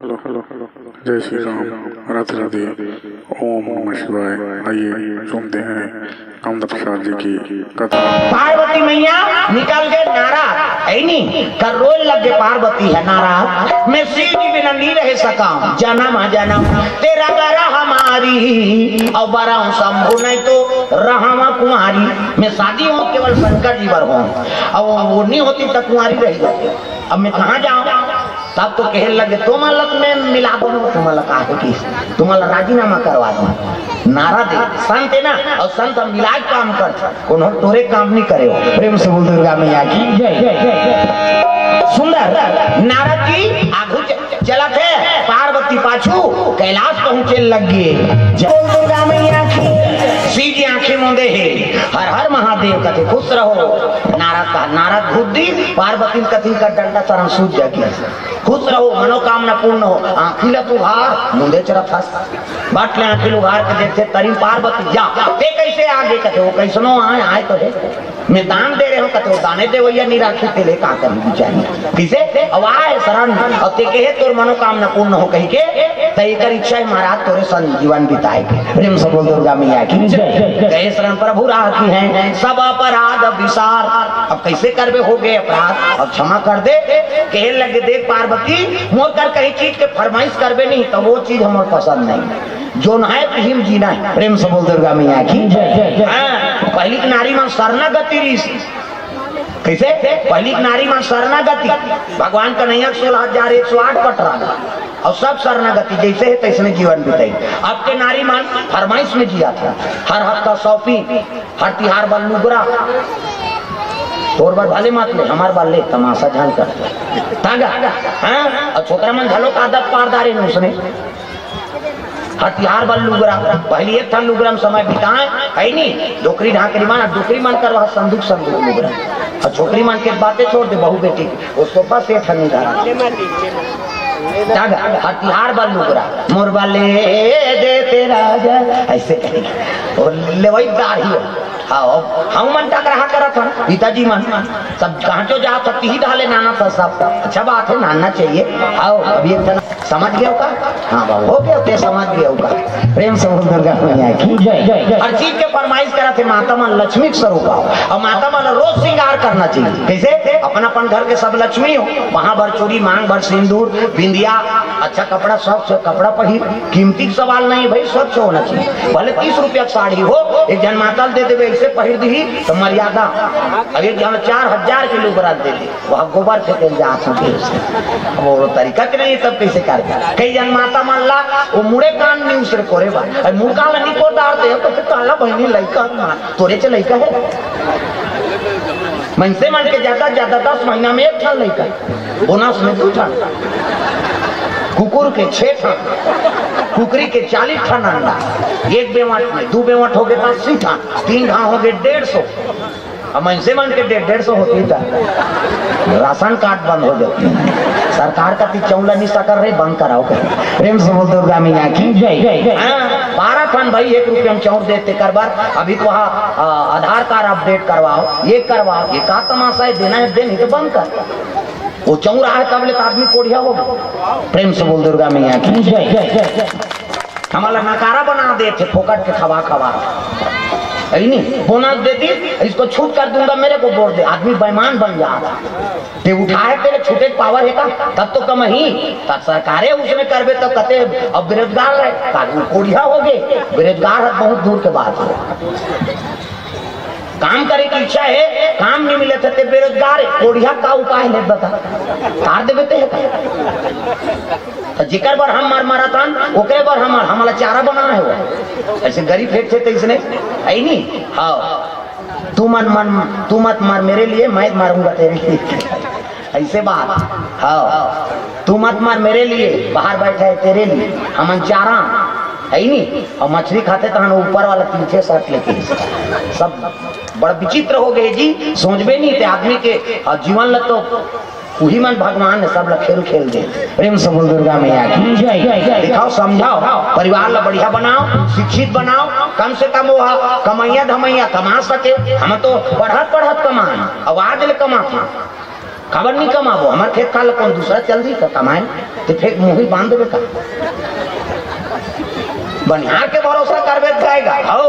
Hello hello जय श्री राम राधे राधे ओम नमः शिवाय। आइए सुनते हैं कामदा प्रसाद जी की कथा। पार्वती मैया निकल गए नारा ऐनी कर रोल लग गए पार्वती है नारा मैं सीधी बिना नहीं रह सका जन्म जन्म तेरा करा हमारी और बराऊं शंभु नहीं तो रहमा कुमारी। मैं शादी हूँ केवल शंकर जी बर हूँ और वो नहीं होती तो कुमारी रही जाती। अब मैं कहाँ जाऊँ तब तो कह लगे तुम्हारा में मिला दो तुम्हारा कहा कि तुम्हारा राजीनामा करवा दो नारा दे संत है ना और संत हम मिलाज काम कर कोनो तोरे काम नहीं करे हो। प्रेम से बोल दुर्गा मैया की जय। सुंदर नारद जी आगू चला थे पार्वती पाछू कैलाश पहुंचे लग गए। बोल दुर्गा मैया की सीधी आंखें मूंदे है हर हर महादेव कथे खुश रहो। नारद का नारद बुद्धि पार्वती कथी का डंडा चरण सूझ जाती खुश रहो मनोकामना पूर्ण हो। आंखिला उघार मुंदे चरा फंस बाटले आंखिल उघार के देखते तरी पार्वती जा ते कैसे आगे कथे वो कैसनो आए तो है मैं दान दे रहे हो कथे वो दाने दे भैया नहीं राखी तेले का कर बिचारी किसे अब आए शरण और ते कहे तोर मनोकामना पूर्ण हो कही के तई कर इच्छा है महाराज तोरे सन जीवन बिताए प्रेम से बोल दुर्गा मैया की जय। शरण प्रभु राखी है सब अपराध विसार अब कैसे करबे हो गए अपराध अब क्षमा कर दे कहे लगे देख पार्वती मोर कर कहीं चीज के फरमाइश करबे नहीं तो वो चीज हमारे पसंद नहीं जो है तुम जीना है। प्रेम से बोल दुर्गा मैया की पहली नारी में शरणागति कैसे पहली नारी में शरणागति भगवान का नैया 16,108 पट रहा और सब शरणागति जैसे है तैसे जीवन बिताई। अब के नारी मान फरमाइश में जिया था हर हफ्ता सौंपी हर तिहार बल नुगरा तोर बार भाले मात ले हमार बाल ले तमाशा झाल कर तागा हाँ और छोकरा मन झलो का आदत पारदारे ने उसने हथियार बल लुगरा पहली एक था लुगरा में समय बिताए है नहीं डोकरी ढाकरी मान डोकरी मान कर वहाँ संदूक संदूक लुगरा और छोकरी मान के बातें छोड़ दे बहू बेटी वो सोफा से ठंडी हथियार बल लुगरा मोर बाले दे तेरा ऐसे कहेगा और ले वही दाढ़ी हम मन टक रहा करा था पिताजी मन सब कहाँ जो जा सकती ही डाले नाना था सब अच्छा बात है नाना चाहिए आओ अभी एक समझ गया का हाँ बाबू हो गया समझ गया का। प्रेम से बोल दुर्गा मैया की जय। हर चीज के फरमाइश करा थे माता मन लक्ष्मी स्वरूप आओ और माता मन रोज श्रृंगार करना चाहिए कैसे अपन अपन घर के सब लक्ष्मी हो वहां भर चोरी मांग भर सिंदूर बिंदिया अच्छा कपड़ा स्वच्छ कपड़ा पहन कीमती सवाल नहीं भाई स्वच्छ होना चाहिए भले 30 रुपया साड़ी हो एक जन माता दे देवे ऐसे पहिर दी तो मर्यादा अब एक जन 4,000 के लोग दे दे वहाँ गोबर फेंके जा वो तरीका के नहीं तब कैसे कर कई जन माता मान ला वो मुड़े कान नहीं उसरे कोरे बा मुड़का नहीं को डाल दे तो काला बहनी लड़का तोरे चे लड़का है मनसे मन के ज्यादा 10 महीना में एक ठन लड़का बोनस में 2 ठन कुकुर के 6 ठन कुकरी के 40 ठन अंडा एक बेवट में 2 बेवट हो गए 80 ठन 3 घा हो गए 150 अब मनसे मन के 150 होती था राशन कार्ड बंद हो जाती सरकार का चौला निशा कर रहे बंद कराओ प्रेम से बोल दुर्गा मैया की जय। 12 ठन भाई 1 रुपया में चौर देते कर बार अभी तो वहाँ आधार कार्ड अपडेट करवाओ ये करवाओ ये का तमाशा है देना है दे नहीं तो बंद कर वो चौर रहा है तब ले आदमी कोढ़िया हो। प्रेम से बोल दुर्गा मैया की जय। हमारा नकारा बना देते फोकट के खवा खवा नहीं बोनस देती इसको छूट कर दूंगा मेरे को बोल दे आदमी बेईमान बन जाता ते उठाए तेरे छूटे पावर है का तब तो कम ही तब सरकारें उसमें करबे तो कहते अब बेरोजगार रहे कोढ़िया हो गए बेरोजगार बहुत दूर के बात है काम करे की इच्छा है काम नहीं मिले थे बेरोजगार कोढ़िया का उपाय है बता कार देवे तो जिकर बार हम मारा था ओकरे बार हमारा चारा बना है वो ऐसे गरीब फेंक थे तो इसने आई नहीं हाँ तू मत मार मेरे लिए मैं मारूंगा तेरे लिए ऐसे बात हाँ तू मत मार मेरे लिए बाहर बैठा है तेरे लिए हम चारा है नहीं और मछली खाते तो हम ऊपर वाला 3 शर्ट लेके सब बड़ा विचित्र हो गए जी सोचबे नहीं थे आदमी के जीवन ल तो वही मन भगवान ने सब खेल खेल दे। प्रेम से बोल दुर्गा मैया की जय। दिखाओ समझाओ परिवार ला बढ़िया बनाओ शिक्षित बनाओ कम से कम वो कमैया धमैया कमा सके हम तो पढ़त कमान आवाज ले कमा खबर नहीं कमाबो हमार खेत खा कौन दूसरा चल दी कमाए तो फिर मुँह बांध देवे का बनिहार के भरोसा करबे जाएगा हो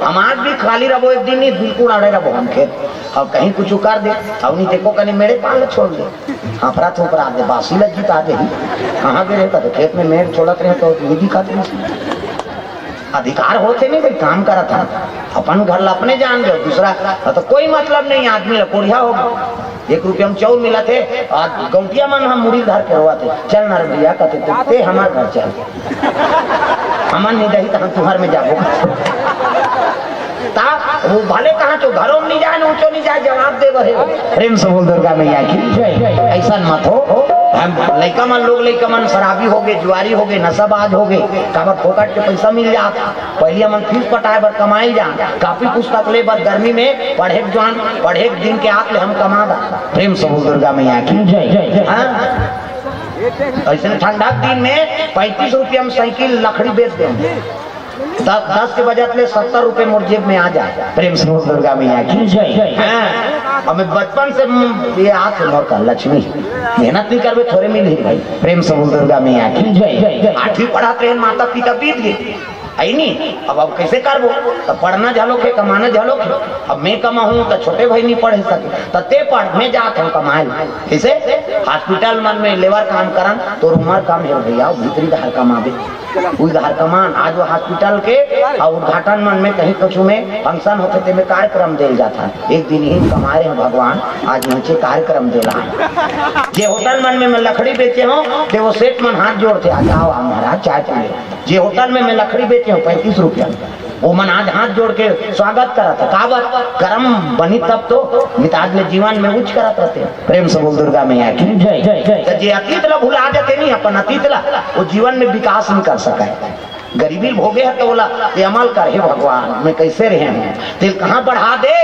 हम आज भी खाली रहो एक दिन नहीं बिल्कुल आड़े रहो हम खेत अब कहीं कुछ कर दे अब नहीं देखो कहीं मेरे पाल छोड़ दे हाफरा थोपरा दे बासी लज्जित आ गई कहाँ गए रहता तो खेत में मेड़ छोड़त रहे तो ये दिखाते अधिकार होते नहीं भाई काम करा था अपन घर ला अपने जान दो दूसरा तो कोई मतलब नहीं आदमी कोढ़िया होगा 1 रुपया में चाउल मिला थे आज गौटिया मन हम मुड़ी धर के रोआ थे चल ना भैया कहते ते हमारे घर चल हमार नहीं दही तो हम तुम्हारे में जाबो वो भले कहा तो घरों में नहीं जाए ऊंचो नहीं जाए जवाब दे बहे प्रेम से बोल दुर्गा मैया की ऐसा मत हो हम लड़का मन लोग लड़का मन शराबी हो गए जुआरी हो गए नशाबाज हो गए काबर फोकट के पैसा मिल जाता पहले मन फीस पटाए बर कमाई जा काफी पुस्तक ले बर गर्मी में पढ़े जवान पढ़े दिन के आत ले हम कमा दा प्रेम से बोल दुर्गा मैया की ऐसे ठंडा दिन में 35 रुपया में साइकिल लकड़ी बेच देंगे 10 के बजाय 70 रुपए मोर जेब में आ जाए प्रेम से दुर्गा मैया की हमें बचपन से ये हाथ मोर का लक्ष्मी मेहनत नहीं करवे थोड़े मिल भाई प्रेम से दुर्गा मैया की 8वीं पढ़ाते हैं माता पिता बीत गए आई नहीं अब कैसे करबो तो पढ़ना झालो के कमाना झालो के अब मैं कमाऊं तो छोटे भाई नहीं पढ़ सके तो ते पढ़ मैं जात हूँ कमाए कैसे हॉस्पिटल मन में लेबर काम करन तो उमर काम है भैया भीतरी घर कमावे उस घर कमान आज वो हॉस्पिटल के और उद्घाटन मन में कहीं कुछ में फंक्शन होते थे में कार्यक्रम दिल जाता है एक दिन ही कमाए हैं भगवान आज नीचे कार्यक्रम दिला जे होटल मन में मैं लकड़ी बेचे हूँ तो वो सेठ मन हाथ जोड़ते आ जाओ महाराज चाय पी जे होटल में मैं लकड़ी बेचे हूँ 35 रुपया वो मन आज हाथ जोड़ के स्वागत करा था काबत गरम बनी तब तो मिताज में जीवन में उच्च करत रहते प्रेम से बोल दुर्गा मैया की जय जे अतीत ला भुला जाते नहीं अपन अतीत ला वो जीवन में विकास नहीं कर सका है गरीबी भोगे है तो बोला ये अमल कर हे भगवान मैं कैसे रहे हूँ दिल कहाँ बढ़ा दे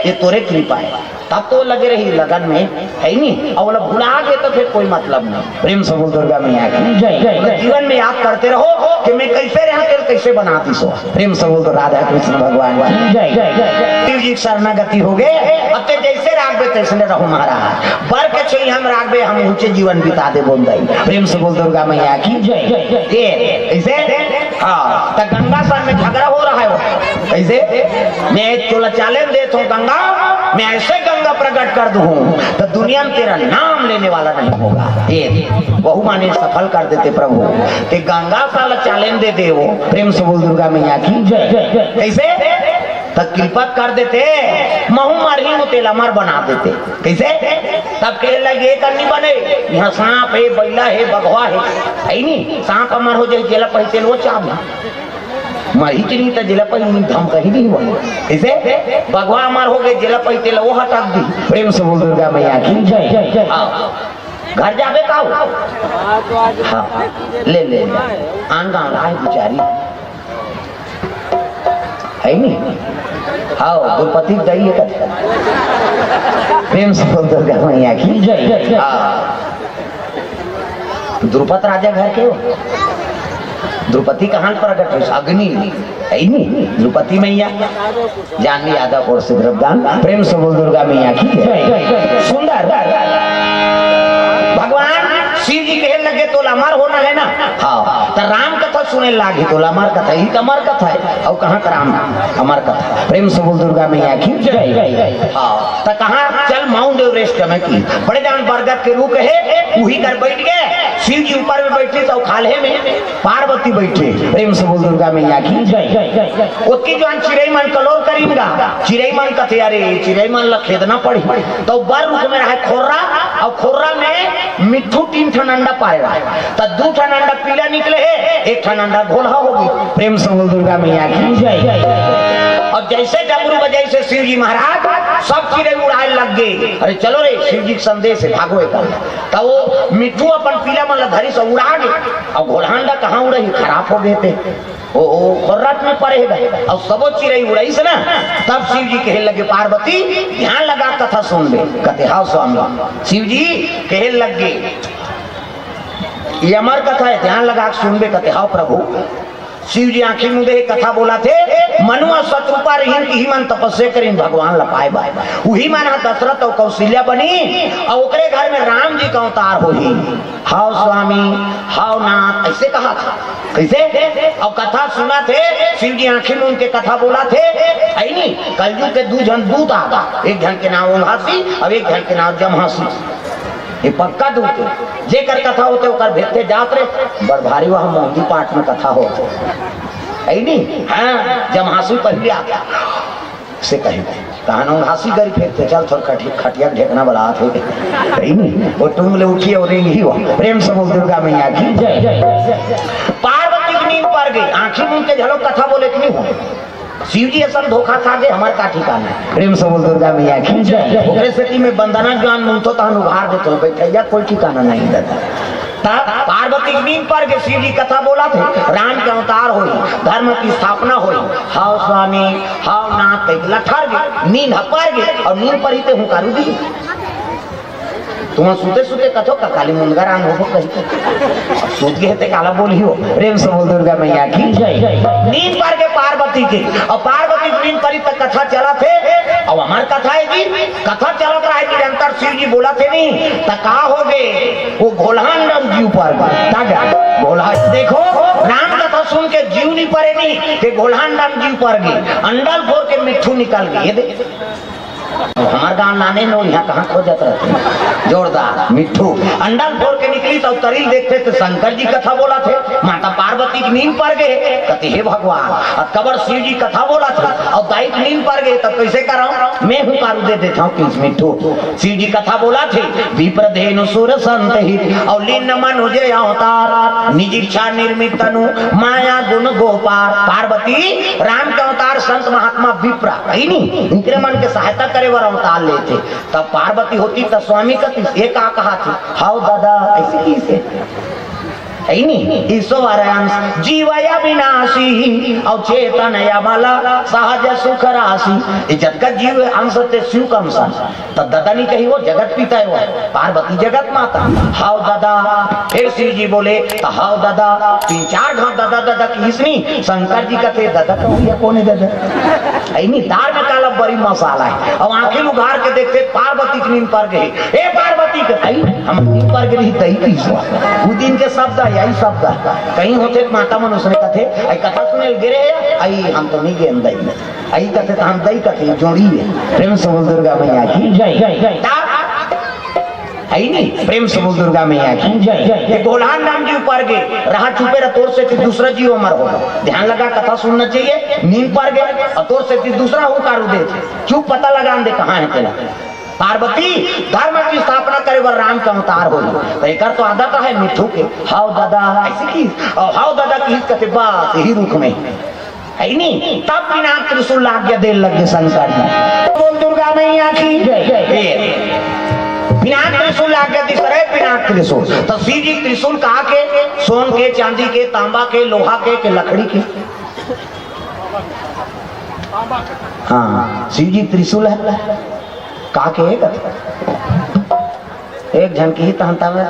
ये तोरे कृपा है तब तो लगे रही लगन में है नहीं और बोला भुला गए तो फिर कोई मतलब नहीं प्रेम से बोल दुर्गा मैया की जय जीवन में याद करते रहो कि मैं कैसे रहा तेल कैसे बनाती सो प्रेम से बोल राधा कृष्ण भगवान शिव जी शरणागति हो गए अब जैसे रागबे तैसे रहो महाराज बर के छोई हम रागबे हम ऊंचे जीवन बिता दे बोल प्रेम से बोल दुर्गा मैया की जय ऐसे हाँ तो गंगा सन में झगड़ा हो रहा है वो कैसे मैं चोला चाले देता हूँ गंगा मैं ऐसे गंगा प्रकट कर दूं तो दुनिया में तेरा नाम लेने वाला नहीं होगा ये बहु माने सफल कर देते प्रभु कि गंगा साला चालेन दे दे वो प्रेम से बोल दुर्गा मैया की जय कैसे तब कृपा कर देते महू मारही मुतेला मार बना देते कैसे तब कह लगे करनी बने यहाँ सांप है बैला है बघवा है नहीं सांप अमर हो जाए जेला पैसे वो चाव मरी चली तो जिला पर धम कहीं नहीं हुआ इसे भगवान अमर हो गए जिला पैसे वो हटा दी प्रेम से बोल दुर्गा मैया की जय घर जावे का हाँ ले ले आंगा आए बेचारी है नहीं हाँ द्रौपदी दई प्रेम से बोल दुर्गा मैया की जय द्रुपद राजा घर के द्रौपदी कहाँ प्रकट है अग्नि है नहीं द्रौपदी मैया जानवी यादव और सिद्धरदान प्रेम से बोल दुर्गा मैया की सुंदर भगवान शिव जी कहे लगे तो अमर होना है ना हाँ तो राम कथा सुने लागे तो अमर कथा ही तो अमर कथा है और कहाँ का राम अमर कथा प्रेम से बोल दुर्गा मैया की हाँ तो कहाँ चल माउंट एवरेस्ट में की बड़े जान बरगद के रूप है वही कर बैठ गए शिव जी ऊपर में बैठे तो खाले में पार्वती बैठे प्रेम से बोल दुर्गा मैया की उसकी जो चिड़ई मन कलोर करीमगा चिड़ई मन कथे अरे चिड़ई मन ला खेदना पड़ी तो बर रुक में रहा खोर्रा और खोर्रा में मिट्ठू 3 ठन अंडा पाएगा तो 2 ठन अंडा पीला निकले है 1 ठन अंडा घोला होगी प्रेम से बोल दुर्गा मैया की जय और जैसे डमरू बजाई से शिव जी महाराज सब चिड़ै उड़ाए लग गए अरे चलो रे शिव जी संदेश है भागो एक तो वो मिट्ठू अपन पीला मन धरी से उड़ा गए और घोलहांडा कहाँ उड़े खराब हो गए थे ओ खोर्राट में पड़ेगा और सबो चिड़ै उड़ाई से ना तब शिव जी कहे लगे पार्वती ध्यान लगा कथा सुन ले कहते हाँ स्वामी शिव जी कहे लग गए ये अमर कथा है ध्यान लगा सुन ले कहते हाँ प्रभु शिव जी आंखें मुदे कथा बोला थे मनुआ शत्रुपा रहीन की मन तपस्या करीन भगवान लपाए बाय वही माना दशरथ और कौशल्या बनी और ओकरे घर में राम जी का अवतार होही। हाउ स्वामी हाउ नाथ ऐसे कहा था। कैसे और कथा सुना थे शिव जी आंखें में उनके कथा बोला थे। नहीं कलयुग के 2 जन दूत आ गए, एक जन के नाम ओमहासी और एक जन के नाम जमहासी। ये पक्का दूत है जेकर कथा होते ओकर भेजते जात रे बड़ भारी वह मोहदी पाठ में कथा होते नहीं। हाँ जमहासी पहले आ गया से कही कहानों हासी गरी फेंकते चल थोड़ा खटिया ढेकना बड़ा थे नहीं वो टूंगले उठी और यही हो। प्रेम से बोल दुर्गा मैया की जय। पार्वती की नींद पड़ गई, आंखें मूंद के झलक कथा बोले कि नहीं हो। शिव जी असल धोखा खा गए हमारे का ठिकाना है। प्रेम से बोल दुर्गा मैया की जय। ओकरे सेती में बंदना ज्ञान मुंतो तहन उघार देते हो बैठैया कोई ठिकाना नहीं देता। पार्वती की नींद पर के शिव जी कथा बोला थे राम के अवतार हुई धर्म की स्थापना हुई। हाउ स्वामी हाउ नाथ लठर गए नींद हपर गए और नींद पर ही ते हुंकारू दी तुम सुते सुते कथो का काली मुंदगर आन हो कही सूत गए थे काला बोली हो। प्रेम से बोल दुर्गा मैया की जय। नींद पर के पार्वती की और पार्वती की नींद पर ही तक कथा चला थे और हमार कथा है जी कथा चल रहा है निरंतर शिव जी बोला थे नहीं तका हो गए वो घोलहान राम जीव पर घोला देखो राम कथा सुन के जीव नहीं पड़े नहीं कि घोलहान राम जीव पर गई अंडल फोर के मिट्ठू निकल गई। हमारे गांव नाने नो यहाँ कहाँ खोजत रहते जोरदार मिट्ठू अंडल फोड़ के निकली तो तरील देखते थे शंकर जी कथा बोला थे माता पार्वती की नींद पड़ गए कहते हे भगवान और कबर शिव जी कथा बोला था और दाई की नींद पड़ गए तब कैसे कराऊं मैं हूँ कारू दे देता हूँ मिट्ठू। शिव जी कथा बोला थे विप्रधेनु सुर संत ही और लीन मनुजे अवतार निज इच्छा निर्मित तनु माया गुण गोपार। पार्वती राम के अवतार संत महात्मा विप्रा कही नहीं इनके मन के सहायता करे वर अवतार लेते तब पार्वती होती तब स्वामी कथी एक कहा थी हाउ दादा ऐसे की से जीवया विनाशी और चेतन यमला सहज सुख राशि जगत का जीव अंश शिव का अंश तब दादा नहीं कही वो जगत पिता है वो पार्वती जगत माता। हाउ दादा फिर शिव जी बोले तो हाउ दादा 3-4 घाट दादा दादा की इसनी शंकर जी का थे दादा का कौन है दादा नहीं दाल में काला बड़ी मसाला है और आंखें उघार के देखते पार्वती की नींद पर गई ए पार्वती के हम नींद पर गई दही पी दिन के शब्द यही शब्द कहीं होते माता मनुष्य ने कथे आई कथा सुने गिरे आई हम तो नहीं गए दही आई कथे तो हम दही कथे जोड़ी है। प्रेम से बोल दुर्गा मैया की जय। नहीं प्रेम से बोल दुर्गा मैया की जय। गोल्हान राम जी ऊपर गए रहा चुपे रहा तोर से दूसरा जीव अमर होगा ध्यान लगा कथा सुनना चाहिए। नींद पर गए और तोर से दूसरा हो कारू दे चुप पता लगा दे कहाँ है तेरा। पार्वती धर्म की स्थापना करे वर राम का अवतार हो तो एक तो आदत है मिठू के हाउ दादा ऐसे की और हाउ दादा की कहते बात ही रुख में है नहीं तब बिना त्रिशूल आज्ञा दे लगे शंकर जी बोल दुर्गा मैया की जय। बिना त्रिशूल आज्ञा दी करे बिना त्रिशूल तो शिव जी त्रिशूल कहा के सोन के चांदी के तांबा के लोहा के लकड़ी के। हाँ शिव जी त्रिशूल है का के एक झनकी ही तहनता में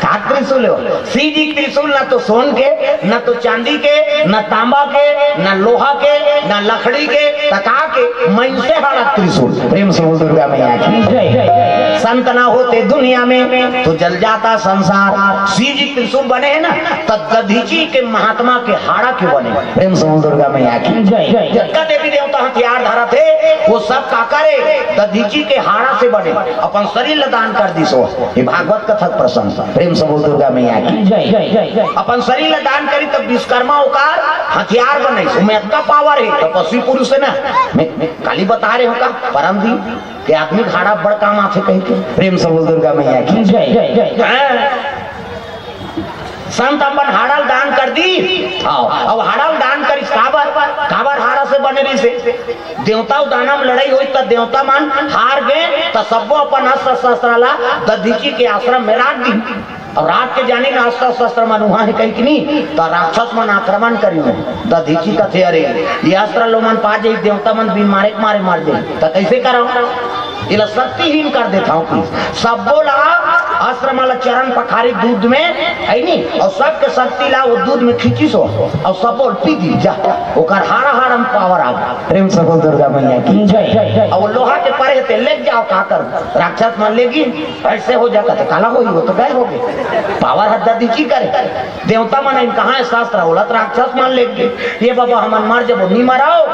का त्रिशूल हो। शिव जी त्रिशूल ना तो सोन के न तो चांदी के न तांबा के न लोहा के न लकड़ी के तका के मन से हरा त्रिशूल। प्रेम से बोल दुर्गा मैया की जय। संत ना होते दुनिया में तो जल जाता संसार। शिव जी त्रिशूल बने हैं ना तब दधीची के महात्मा के हाड़ा क्यों बने। प्रेम से बोल दुर्गा मैया की जय। जगत देवी देवता हथियार धारा थे वो सब का करे दधीची के हाड़ा से बने अपन शरीर दान कर दी सो ये भागवत कथक प्रसंग। प्रेम से बोल दुर्गा मैया की जय। अपन शरीर दान करी तब विश्वकर्मा होकर हथियार बने उसमें इतना पावर है तपस्वी पुरुष है ना मैं काली बता रहे हो का परम दी के आदमी खाड़ा बड़ काम आते कहीं के। प्रेम से बोल दुर्गा मैया की जय। संत अपन हाड़ल दान कर दी अब हाड़ल दान करी काबर हाड़ा से बने रही से देवता दाना में लड़ाई हुई तब देवता मान हार गए तो सबको अपन अस्त्र शस्त्र ला दधीची के आश्रम में राख दी और रात के जाने का अस्त्र शस्त्र मन वहां है कहीं नहीं तो राक्षस मन आक्रमण करी में दधीची का थे अरे ये अस्त्र लो मन पा जाए देवता मन भी मारे मार दे तो कैसे करो इला शक्तिहीन कर देता हूँ सब बोला आश्रम वाला चरण पखारी दूध में है नहीं और सबके शक्ति ला वो दूध में खींची सो और सब बोल पी दी जा ओकर हारा हारम पावर आ प्रेम से बोल दुर्गा मैया की जय। और लोहा के परे ते ले जाओ का कर राक्षस मान लेगी ऐसे हो जाता तो काला हो वो तो गए हो गए पावर हद दी करे देवता मन कहाँ है शास्त्र बोला राक्षस मान लेगी ये बाबा हम मर जब नहीं मराओ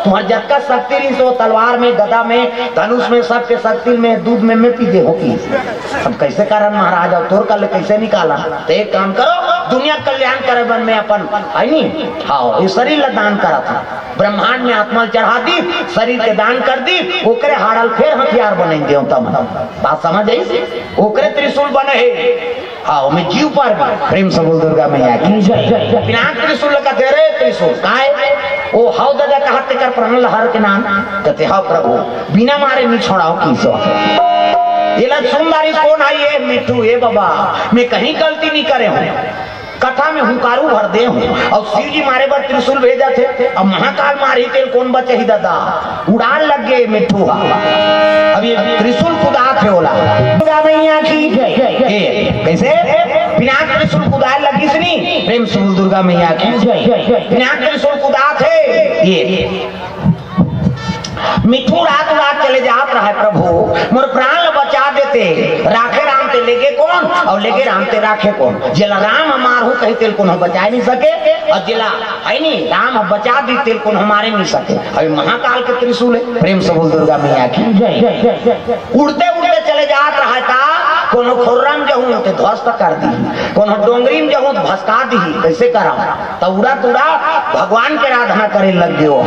तुम्हारे जत्का शक्ति नहीं सो तलवार में गदा में धनुष में सबके शक्ति में दूध में पी दे होगी अब कैसे कारण महाराज और तोर कल कैसे निकाला तो एक काम करो दुनिया कल्याण करे बन में अपन है नहीं हाँ ये शरीर ला दान करा था ब्रह्मांड में आत्मा चढ़ा दी शरीर के दान कर दी ओकरे हाड़ल फिर हथियार बने देवता मन बात समझ आई ओकरे त्रिशूल बने है हाँ मैं जीव पर प्रेम से बोल दुर्गा मैया की जय। बिना त्रिशूल का दे रहे त्रिशूल काहे ओ हाउ दादा का हाथ कर प्राण लहर के नाम कहते हाँ प्रभु बिना मारे नहीं छोड़ाओ की सो ये लग सुंदरी कौन है ये मिट्टू ये बाबा मैं कहीं गलती नहीं करे हूँ कथा में हुंकारू भर दे हूँ और शिव जी मारे बार त्रिशूल भेजा थे अब महाकाल मारे तेल कौन बचे ही दादा उड़ान लग गए मिट्टू अब ये त्रिशूल खुदा थे बोला मैया की कैसे बिना त्रिशूल खुदा लगी सुनी प्रेम से दुर्गा मैया की बिना त्रिशूल खुदा थे ये मिठू रात रात चले जात रहा है प्रभु मोर प्राण बचा देते राखे राम ते लेगे कौन और लेगे राम ते राखे कौन जिला राम हमार हो कहीं तेल कौन बचा नहीं सके और जिला है नहीं राम बचा दी तेल कौन हमारे नहीं सके अभी महाकाल के त्रिशूल है प्रेम से बोल दुर्गा मैया की उड़ते उड़ते चले जात रहा था कोनो खुर्रम जहूं ते ध्वस्त कर दी कोनो डोंगरी में जहूं भसका दी कैसे करा तो उड़ा तुड़ा भगवान के आराधना करे लग गयो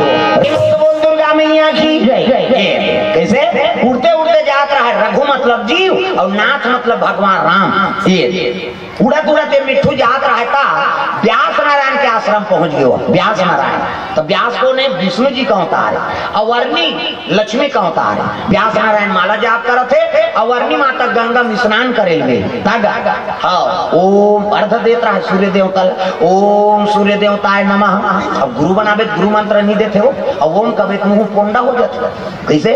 दुर्गा मैया की कैसे उड़ते उड़ते जात रहा है रघु मतलब जीव और नाथ मतलब भगवान राम ये उड़त उड़ते मिट्टू जात रहा था व्यास नारायण के आश्रम पहुंच गयो व्यास नारायण तो व्यास को ने विष्णु जी का अवतार अवर्णी लक्ष्मी का अवतार व्यास नारायण माला जाप करते अवर्णी माता गंगा में स्नान करेंगे ओम अर्ध देता है सूर्य देवता ओम सूर्य देवताय नमः अब गुरु बनावे गुरु मंत्र नहीं देते हो अब ओम कभी मुंह पोंडा हो जाता कैसे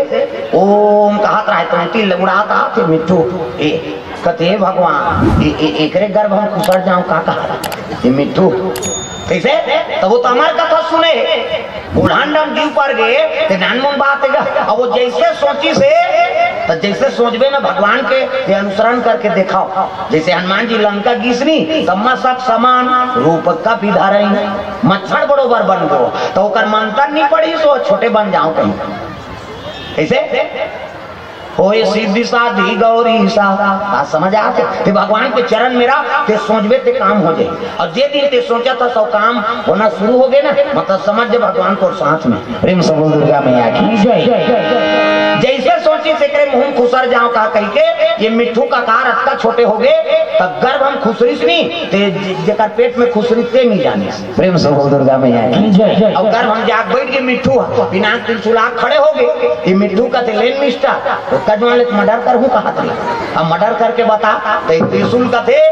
ओम कहा तो उड़ाता थे मिट्टू कहते भगवान एकरे गर्भ हम खुसर जाऊं का कहा ये मिट्टू कैसे तो वो तो हमारे कथा सुने उड़ान जीव पर गए तो नानमन बात है अब वो जैसे सोची से तो जैसे सोचबे ना भगवान के अनुसरण करके दिखाओ जैसे हनुमान जी लंका गीसनी तम्मा सब समान रूप का विधारई मच्छर बरोबर बन गो तो मंत्र नहीं पड़ी सो छोटे बन जाओ कहीं ऐसे होए सिद्धि साधी गौरी सा समझ आते ते भगवान के चरण मेरा ते सोचबे ते काम हो जाए और जे दिन ते सोचा था सब काम होना शुरू हो गए ना मतलब समझ जे भगवान को साथ में प्रेम से बोल दुर्गा मैया की जय। जैसे सोची से करे मुंह खुसर जाओ का कह के ये मिट्टू का कार अत्ता छोटे हो गए तब गर्भ हम खुसरी सुनी ते जेकर पेट में खुसरी ते नहीं जाने प्रेम से बोल दुर्गा मैया की जय। और गर्भ हम जाग बैठ के मिट्टू बिना त्रिशूल खड़े हो गए ये मिट्टू का लेन मिस्टर कजवान मर्डर कर हूँ कहा था अब मर्डर करके बता तो त्रिशूल का थे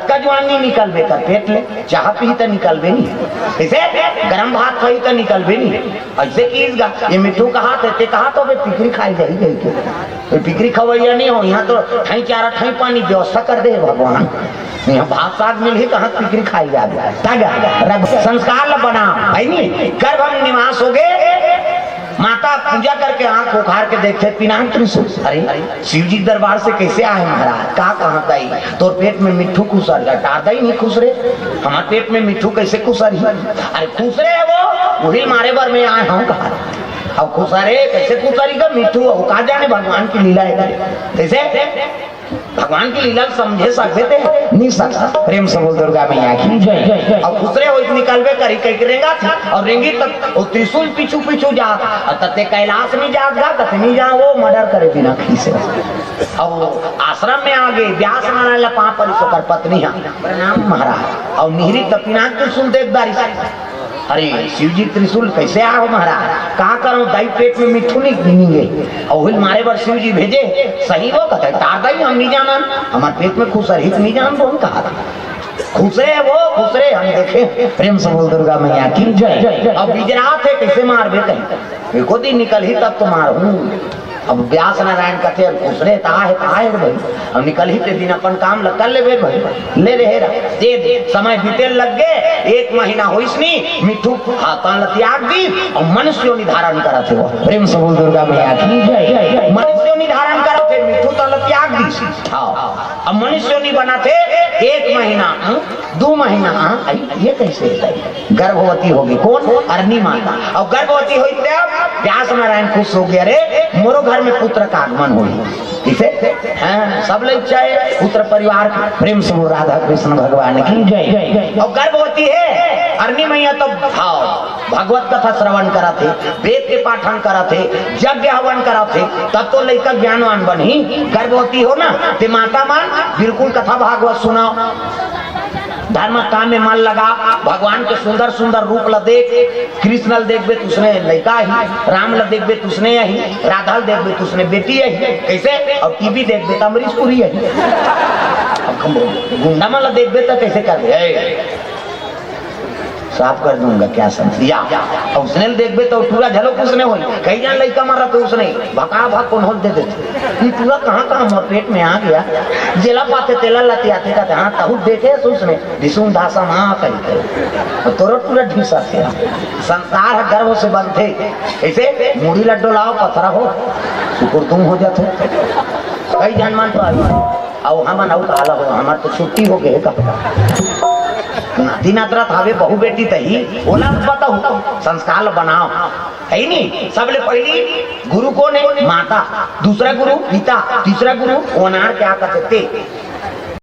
कजवान नहीं निकल बे कर पेट ले चाह पी तो निकल बे नहीं ऐसे गरम भात खाई तो निकल बे नहीं ऐसे कीजगा ये मिट्टू कहा थे कहा तो पिकरी खाई जाई गई पिकरी खवैया नहीं हो यहाँ तो ठई चारा ठई पानी व्यवस्था कर दे भगवान यहाँ भात साग मिल ही कहा पिकरी खाई जा संस्कार बना है नहीं गर्भ हम निवास हो गए माता पूजा करके आंख उखाड़ के देखते पिनाक त्रिशूल अरे शिव जी दरबार से कैसे आए महाराज का कहा ताई तो पेट में मिट्टू खुसर डारदा ही नहीं खुसरे हमारे पेट में मिट्टू कैसे खुसर ही अरे खुसरे है वो वही मारे बार में आए हम कहा अब खुसरे कैसे खुसरी का मिट्टू कहा जाने भगवान की लीला है कैसे भगवान की लीला समझे सकते थे नहीं सकता प्रेम से बोल दुर्गा मैया की जय। और खुसरे हो निकलवे करी कह रेंगा था और रेंगी तक वो त्रिशूल पीछू पीछू जा तते कैलाश में जागा कते नहीं जा वो मर्डर करे बिना खीसे और आश्रम में आ गए व्यास नारायण पा पर सोकर पत्नी प्रणाम महाराज और निहरी तपिना त्रिशूल देखदारी अरे शिव जी त्रिशूल कैसे आओ महाराज कहा करूं दाई पेट में मिट्टू नहीं गिनेंगे और मारे बार शिव जी भेजे सही वो कहते तारदा ही हम नहीं जाना हमारे पेट में खुश रही नहीं जान तो हम कहा था खुशरे वो खुशरे हम देखे प्रेम से बोल दुर्गा मैया की जय। अब बिजरा थे कैसे मार बे कहीं दिन निकल ही तब तो मार अब व्यास नारायण कहते उसने है भाई अब निकल ही ते दिन अपन काम कर ले भाई ले रहे दे समय बीते लग गए 1 महीना हो इसनी मिठू हाथान त्याग दी और मनुष्य निधारण करा थे वो प्रेम से बोल दुर्गा मैया की जय मनुष्य निधारण करा थे मिठू तल त्याग दी अब मनुष्य नहीं बना थे 1 महीना 2 महीना ये कैसे गर्भवती होगी कौन अरनी माता और गर्भवती हुई तब व्यास नारायण खुश हो गया रे मोरो घर में पुत्र का आगमन हुई इसे सब लोग चाहे पुत्र परिवार प्रेम से राधा कृष्ण भगवान की जय और गर्भवती है अरनी मैया तो भगवत कथा श्रवण करा थे वेद के पाठन करा थे यज्ञ हवन करा थे तब तो लड़का ज्ञानवान बनी गर्भवती हो ना ते माता मान बिल्कुल कथा भागवत सुनाओ धर्म काम में मन लगा भगवान के सुंदर सुंदर रूप ल देख कृष्ण ल देखबे तो उसने लड़का ही राम ल देखबे तो उसने यही राधा ल देखबे तो उसने बेटी यही कैसे और टीवी देखबे तो अमरीश पुरी यही गुंडा मन ल देखबे तो कैसे कर साफ कर दूंगा क्या समझिया और उसने देखबे तो पूरा झलो उसने हो कहीं जान लड़का मारा तो उसने भका भाग कौन होल दे देते पूरा कहाँ मोर पेट में आ गया जेला पाते तेला लती आते कहते हाँ तहु देखे उसने ढिसुम धासा हाँ कही तोरो पूरा ढीसा थे संसार गर्भ से बनते ऐसे मुड़ी लड्डू लाओ पथरा हो शुक्र तुम हो जाते कई जान मान तो हम काला हो हमार तो छुट्टी हो गए कपड़ा नाती नातरा थावे बहु बेटी तही बोला बताओ संस्कार बनाओ है नहीं सबले पहली गुरु कौन है माता दूसरा गुरु पिता तीसरा गुरु ओनार क्या कहते